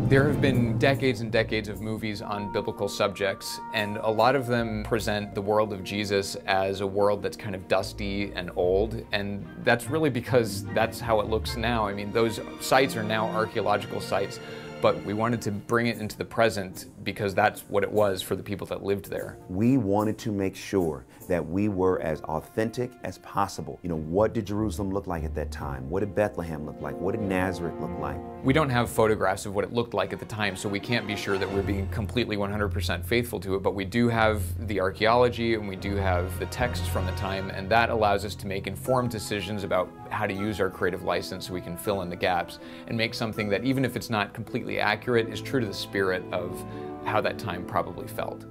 There have been decades and decades of movies on biblical subjects, and a lot of them present the world of Jesus as a world that's kind of dusty and old, and that's really because that's how it looks now. I mean, those sites are now archaeological sites, but we wanted to bring it into the present because that's what it was for the people that lived there. We wanted to make sure that we were as authentic as possible. You know, what did Jerusalem look like at that time? What did Bethlehem look like? What did Nazareth look like? We don't have photographs of what it looked like at the time, so we can't be sure that we're being completely 100% faithful to it, but we do have the archaeology and we do have the texts from the time, and that allows us to make informed decisions about how to use our creative license so we can fill in the gaps and make something that, even if it's not completely accurate, is true to the spirit of how that time probably felt.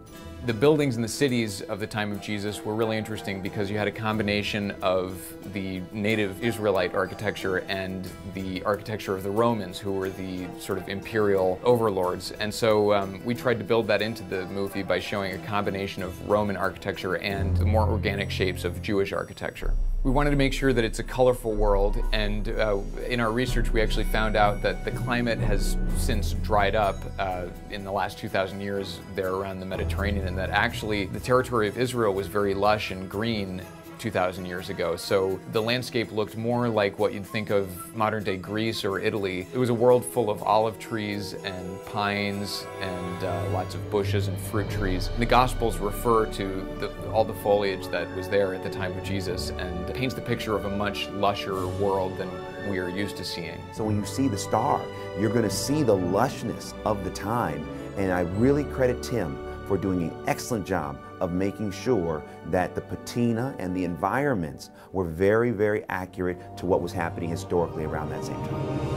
The buildings in the cities of the time of Jesus were really interesting because you had a combination of the native Israelite architecture and the architecture of the Romans, who were the sort of imperial overlords. And so we tried to build that into the movie by showing a combination of Roman architecture and the more organic shapes of Jewish architecture. We wanted to make sure that it's a colorful world, and in our research we actually found out that the climate has since dried up in the last 2,000 years there around the Mediterranean, and that actually the territory of Israel was very lush and green 2,000 years ago. So the landscape looked more like what you'd think of modern-day Greece or Italy. It was a world full of olive trees and pines and lots of bushes and fruit trees. The Gospels refer to all the foliage that was there at the time of Jesus and paints the picture of a much lusher world than we are used to seeing. So when you see the star, you're going to see the lushness of the time, and I really credit Tim for doing an excellent job of making sure that the patina and the environments were very, very accurate to what was happening historically around that same time.